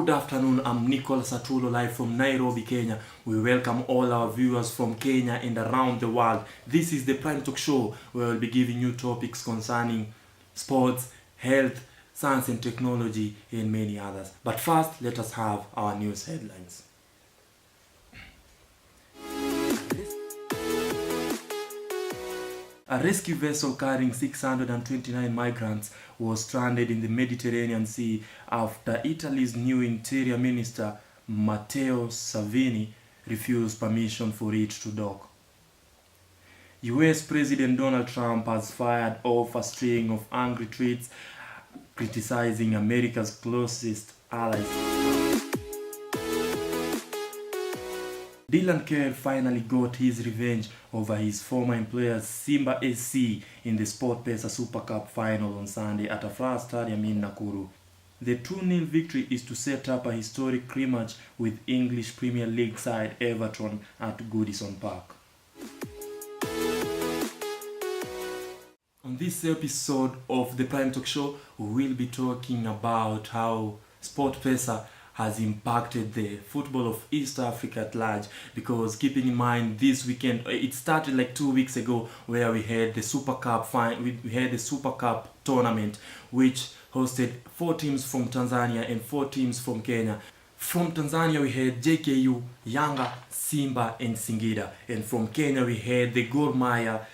Good afternoon, I'm Nicholas Atulo live from Nairobi, Kenya. We welcome all our viewers from Kenya and around the world. This is the Prime Talk Show where we'll be giving you topics concerning sports, health, science and technology and many others. But first, let us have our news headlines. A rescue vessel carrying 629 migrants was stranded in the Mediterranean Sea after Italy's new Interior Minister Matteo Salvini refused permission for it to dock. US President Donald Trump has fired off a string of angry tweets criticizing America's closest allies. Dylan Kerr finally got his revenge over his former employer Simba SC in the SportPesa Super Cup final on Sunday at Afraha Stadium in Nakuru. The 2-0 victory is to set up a historic rematch with English Premier League side Everton at Goodison Park. On this episode of the Prime Talk Show, we will be talking about how SportPesa has impacted the football of East Africa at large, because keeping in mind this weekend, it started like 2 weeks ago where we had the Super Cup we had the Super Cup tournament which hosted 4 teams from Tanzania and 4 teams from Kenya. From Tanzania we had JKU, Yanga, Simba and Singida, and from Kenya we had the Gor Mahia,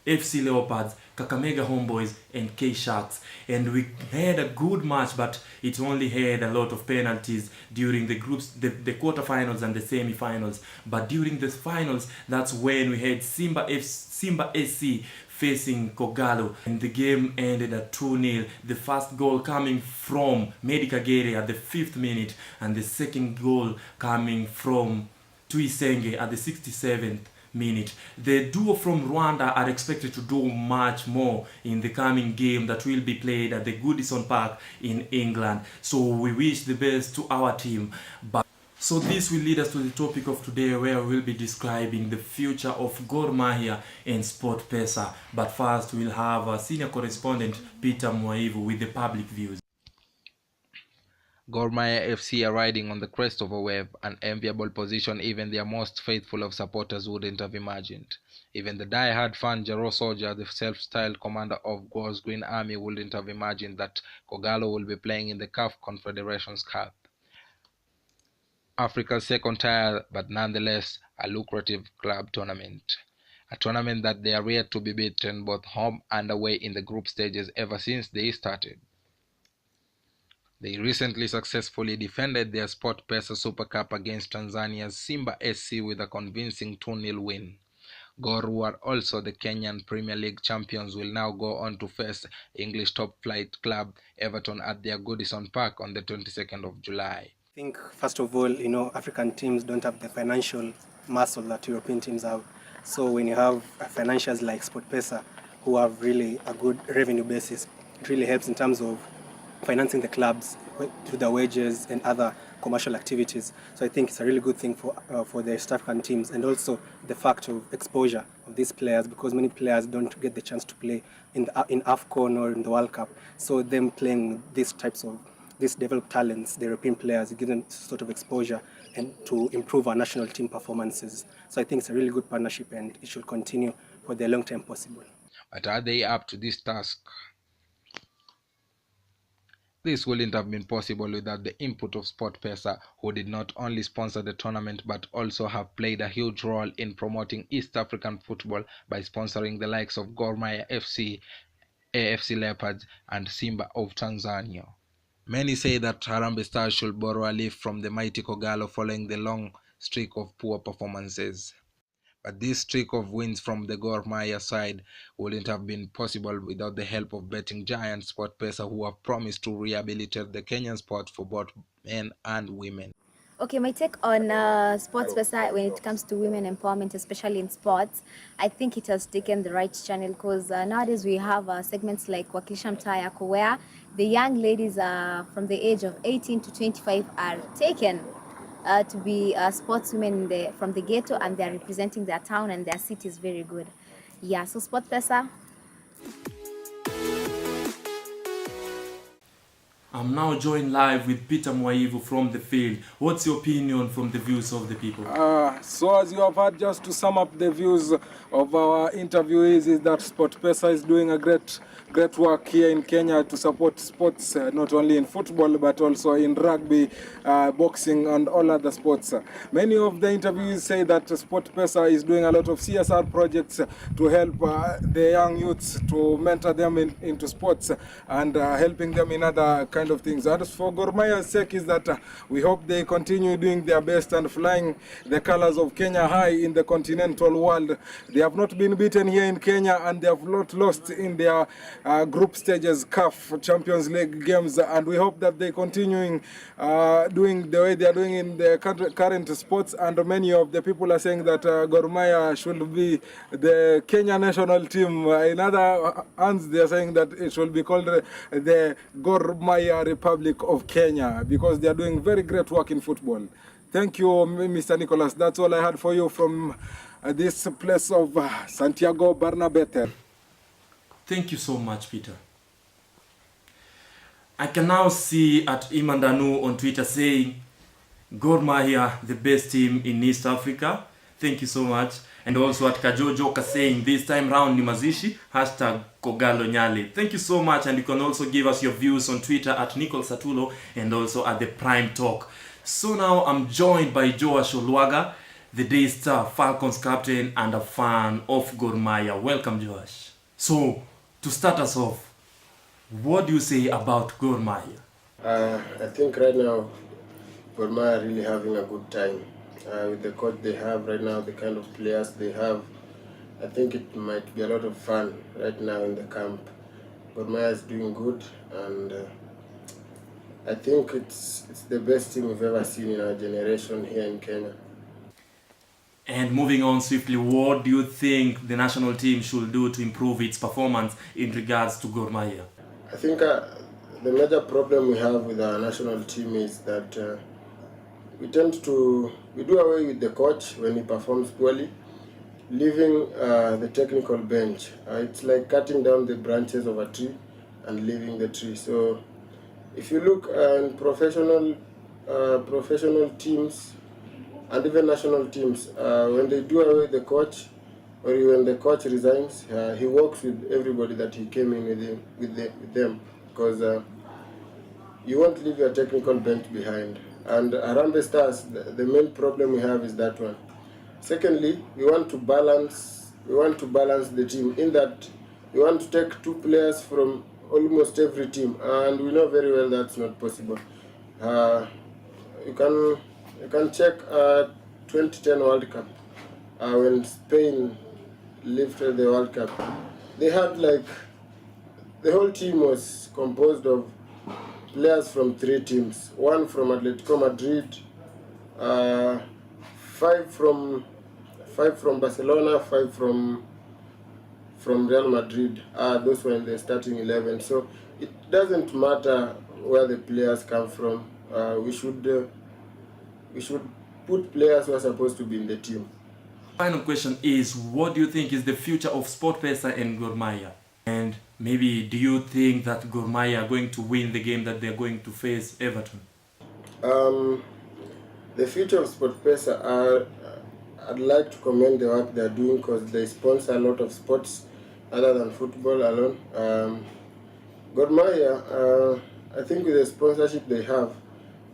FC Leopards, Kakamega Homeboys and K-Sharks, and we had a good match, but it only had a lot of penalties during the groups, the quarterfinals and the semi-finals. But during the finals, that's when we had Simba SC facing Kogalo, and the game ended at 2-0. The first goal coming from Medi Kagere at the 5th minute, and the second goal coming from Tuisenge at the 67th minute. The duo from Rwanda are expected to do much more in the coming game that will be played at the Goodison Park in England. So we wish the best to our team. So this will lead us to the topic of today, where we'll be describing the future of Gor Mahia and SportPesa. But first we'll have our senior correspondent Peter Mwaivu with the public views. Gor Mahia FC are riding on the crest of a wave, an enviable position even their most faithful of supporters wouldn't have imagined. Even the die-hard fan Jaro Soldier, the self-styled commander of Gor's Green Army, wouldn't have imagined that Kogalo will be playing in the CAF Confederations Cup, Africa's second tier, but nonetheless a lucrative club tournament. A tournament that they are yet to be beaten both home and away in the group stages ever since they started. They recently successfully defended their SportPesa Super Cup against Tanzania's Simba SC with a convincing 2-0 win. Gor, who are also the Kenyan Premier League champions, will now go on to face English top-flight club Everton at their Goodison Park on the 22nd of July. I think, first of all, African teams don't have the financial muscle that European teams have. So when you have financials like SportPesa, who have really a good revenue basis, it really helps in terms of financing the clubs through the wages and other commercial activities. So I think it's a really good thing for the East African teams, and also the fact of exposure of these players, because many players don't get the chance to play in AFCON or in the World Cup. So them playing these developed talents, the European players, give them sort of exposure and to improve our national team performances. So I think it's a really good partnership, and it should continue for the long time possible. But are they up to this task? This wouldn't have been possible without the input of SportPesa, who did not only sponsor the tournament but also have played a huge role in promoting East African football by sponsoring the likes of Gor Mahia FC, AFC Leopards and Simba of Tanzania. Many say that Harambee Stars should borrow a leaf from the mighty Kogalo following the long streak of poor performances. But this streak of wins from the Gor Mahia side wouldn't have been possible without the help of betting giant SportPesa, who have promised to rehabilitate the Kenyan sport for both men and women. Okay, my take on SportPesa when it comes to women empowerment, especially in sports, I think it has taken the right channel, because nowadays we have segments like Wakilisha Mtaa Yako, where the young ladies from the age of 18 to 25 are taken to be sportswomen from the ghetto, and they are representing their town and their city is very good. Yeah, so SportPesa. I'm now joined live with Peter Mwaivu from the field. What's your opinion from the views of the people? So as you have heard, just to sum up the views of our interviewees, is that SportPesa is doing a great work here in Kenya to support sports, not only in football but also in rugby, boxing and all other sports. Many of the interviewees say that SportPesa is doing a lot of CSR projects to help the young youths, to mentor them into sports and helping them in other kind of things. And for Gor Mahia's sake is that we hope they continue doing their best and flying the colors of Kenya high in the continental world. They have not been beaten here in Kenya and they have not lost in their group stages CAF Champions League games, and we hope that they continuing doing the way they are doing in the current sports. And many of the people are saying that Gor Mahia should be the Kenya national team. In other hands, they are saying that it should be called the Gor Mahia Republic of Kenya, because they are doing very great work in football. Thank you, Mr. Nicholas. That's all I had for you from this place of Santiago Bernabeu. Thank you so much, Peter. I can now see at Imandanu on Twitter saying, Gor Mahia, the best team in East Africa. Thank you so much. And also at Kajojoka saying, this time round ni mazishi, hashtag Kogalo Nyale. Thank you so much, and you can also give us your views on Twitter at Nicole Satulo and also at the Prime Talk. So now I'm joined by Joash Olwaga, the Daystar Falcons captain and a fan of Gor Mahia. Welcome, Joash. So, to start us off, what do you say about Gor Mahia? I think right now Gor Mahia are really having a good time with the coach they have right now, the kind of players they have. I think it might be a lot of fun right now in the camp. Gor Mahia is doing good, and I think it's the best team we've ever seen in our generation here in Kenya. And moving on swiftly, what do you think the national team should do to improve its performance in regards to Gor Mahia? I think the major problem we have with our national team is that we do away with the coach when he performs poorly, leaving the technical bench. It's like cutting down the branches of a tree and leaving the tree. So if you look in professional teams and even national teams, when they do away with the coach, or when the coach resigns, he works with everybody that he came in with them, because you won't leave your technical bench behind. And around the Stars, the main problem we have is that one. Secondly, we want to balance the team in that we want to take 2 players from almost every team, and we know very well that's not possible. You can check 2010 World Cup when Spain lifted the World Cup. They had the whole team was composed of players from 3 teams. 1 from Atletico Madrid, 5 from Barcelona, 5 from Real Madrid. Those were in the starting 11. So it doesn't matter where the players come from. We should put players who are supposed to be in the team. Final question is, what do you think is the future of SportPesa and Gor Mahia? And maybe, do you think that Gor Mahia are going to win the game that they're going to face Everton? The future of SportPesa, I'd like to commend the work they're doing, because they sponsor a lot of sports other than football alone. Gor Mahia, I think with the sponsorship they have,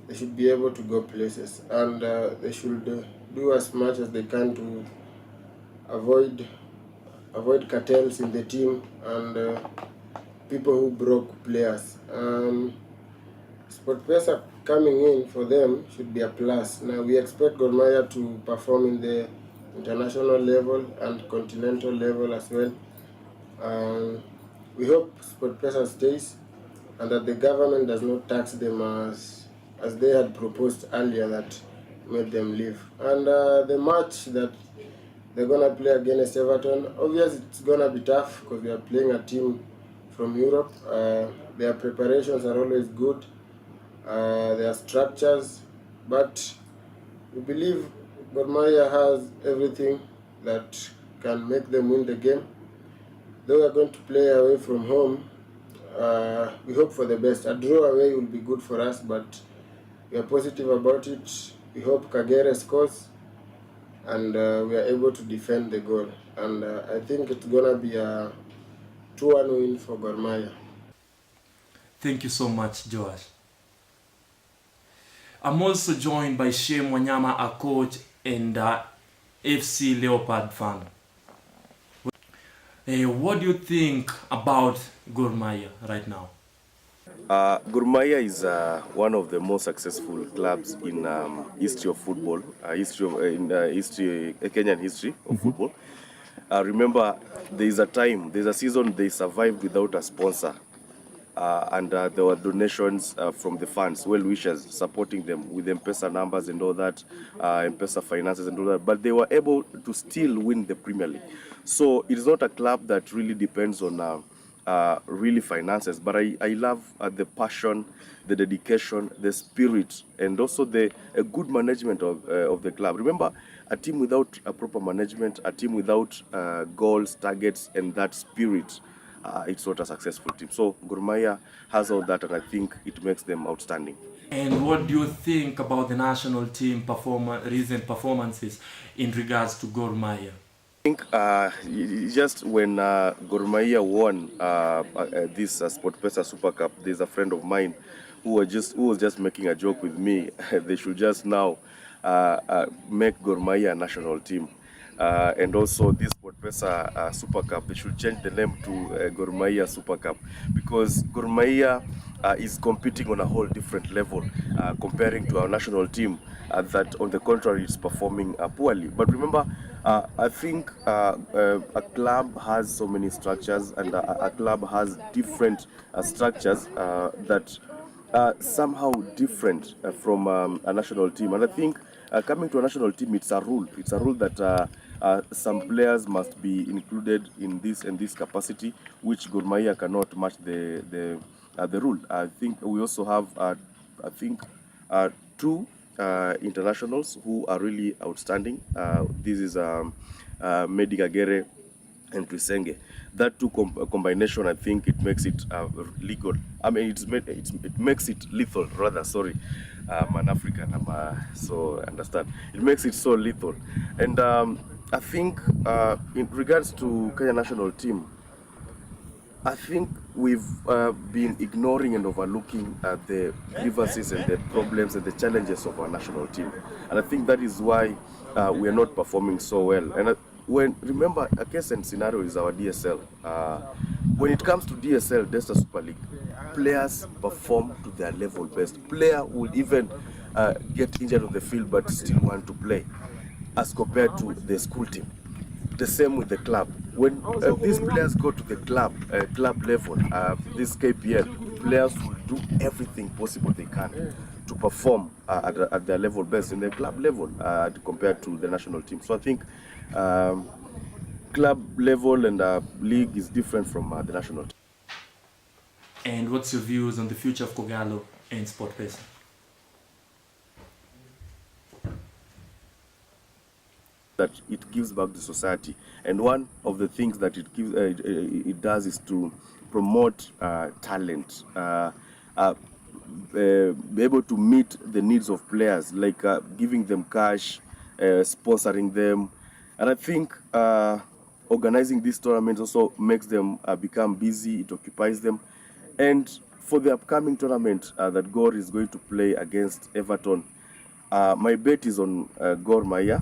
they should be able to go places, and they should do as much as they can to avoid cartels in the team and people who broke players. SportPesa coming in for them should be a plus. Now we expect Gor Mahia to perform in the international level and continental level as well. We hope SportPesa stays and that the government does not tax them as they had proposed earlier that made them leave. And the match that they're going to play against Everton, obviously it's going to be tough because we are playing a team from Europe. Their preparations are always good, their structures, but we believe Gor Mahia has everything that can make them win the game. Though we are going to play away from home, we hope for the best. A draw away will be good for us, but we are positive about it. We hope Kagere scores and we are able to defend the goal. And I think it's gonna be a 2-1 win for Gor Mahia. Thank you so much, Joash. I'm also joined by Shem Wanyama, a coach and FC Leopard fan. What do you think about Gor Mahia right now? Gor Mahia is one of the most successful clubs in history of football, Kenyan history of football. Remember, there's a season they survived without a sponsor. And there were donations from the fans, well-wishers, supporting them with M-Pesa numbers and all that, M-Pesa finances and all that. But they were able to still win the Premier League. So it is not a club that really depends on really finances. But I love the passion, the dedication, the spirit, and also the good management of the club. Remember, a team without a proper management, a team without goals, targets, and that spirit, it's not a successful team. So Gor Mahia has all that, and I think it makes them outstanding. And what do you think about the national team recent performances in regards to Gor Mahia? I think just when Gor Mahia won this SportPesa Super Cup, there's a friend of mine who was just making a joke with me. They should just now make Gor Mahia a national team. And also this SportPesa Super Cup, they should change the name to Gor Mahia Super Cup, because Gor Mahia is competing on a whole different level comparing to our national team that on the contrary is performing poorly. But remember, I think a club has so many structures, and a club has different structures that somehow different from a national team. And I think coming to a national team, it's a rule. It's a rule that some players must be included in this and this capacity, which Gor Mahia cannot match the rule. I think we also have, two internationals who are really outstanding. This is Medi Kagere and Trisenge. That two combination, I think it makes it legal. I mean, it makes it lethal, rather. Sorry, I'm an African, so I understand. It makes it so lethal. And I think in regards to Kenya national team, I think we've been ignoring and overlooking the grievances and the problems and the challenges of our national team. And I think that is why we are not performing so well. And remember, a case and scenario is our DSL. When it comes to DSL, Daystar Super League, players perform to their level best. Player will even get injured on the field but still want to play, as compared to the school team. The same with the club. When these players go to the club level, this KPL, players will do everything possible they can to perform at their level best in the club level compared to the national team. So I think club level and league is different from the national team. And what's your views on the future of Kogalo and SportPesa? That it gives back to society, and one of the things that it gives, it does, is to promote talent, be able to meet the needs of players, like giving them cash, sponsoring them, and I think organizing these tournaments also makes them become busy. It occupies them, and for the upcoming tournament that Gor is going to play against Everton, my bet is on Gor Mahia.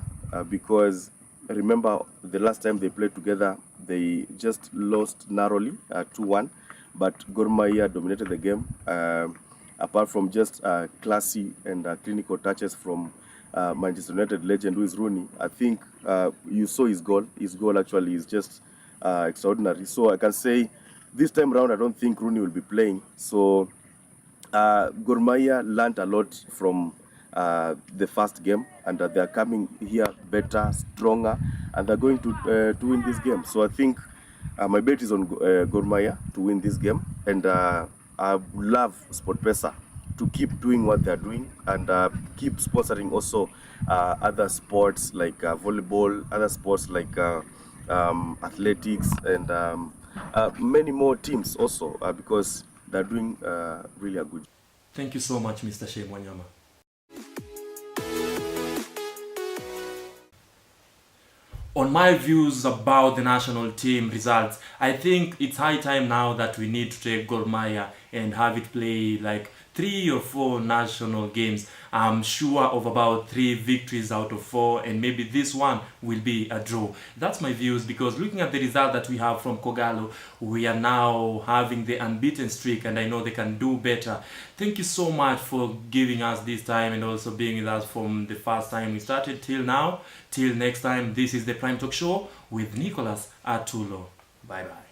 Because remember, the last time they played together, they just lost narrowly 2-1, but Gor Mahia dominated the game. Apart from just classy and clinical touches from Manchester United legend Wayne Rooney, I think you saw his goal. His goal actually is just extraordinary. So I can say this time around, I don't think Rooney will be playing. So Gor Mahia learned a lot from the first game, and they are coming here better, stronger, and they're going to win this game. So I think my bet is on Gor Mahia to win this game, and I love SportPesa to keep doing what they're doing, and keep sponsoring also other sports like volleyball, other sports like athletics, and many more teams also, because they're doing really a good. Thank you so much, Mr. Shea Mwanyama. On my views about the national team results, I think it's high time now that we need to take Gor Mahia and have it play like 3 or 4 national games. I'm sure of about 3 victories out of 4, and maybe this one will be a draw. That's my views, because looking at the result that we have from Kogalo, we are now having the unbeaten streak, and I know they can do better. Thank you so much for giving us this time and also being with us from the first time we started till now. Till next time, this is the Prime Talk Show with Nicholas Atulo. Bye bye.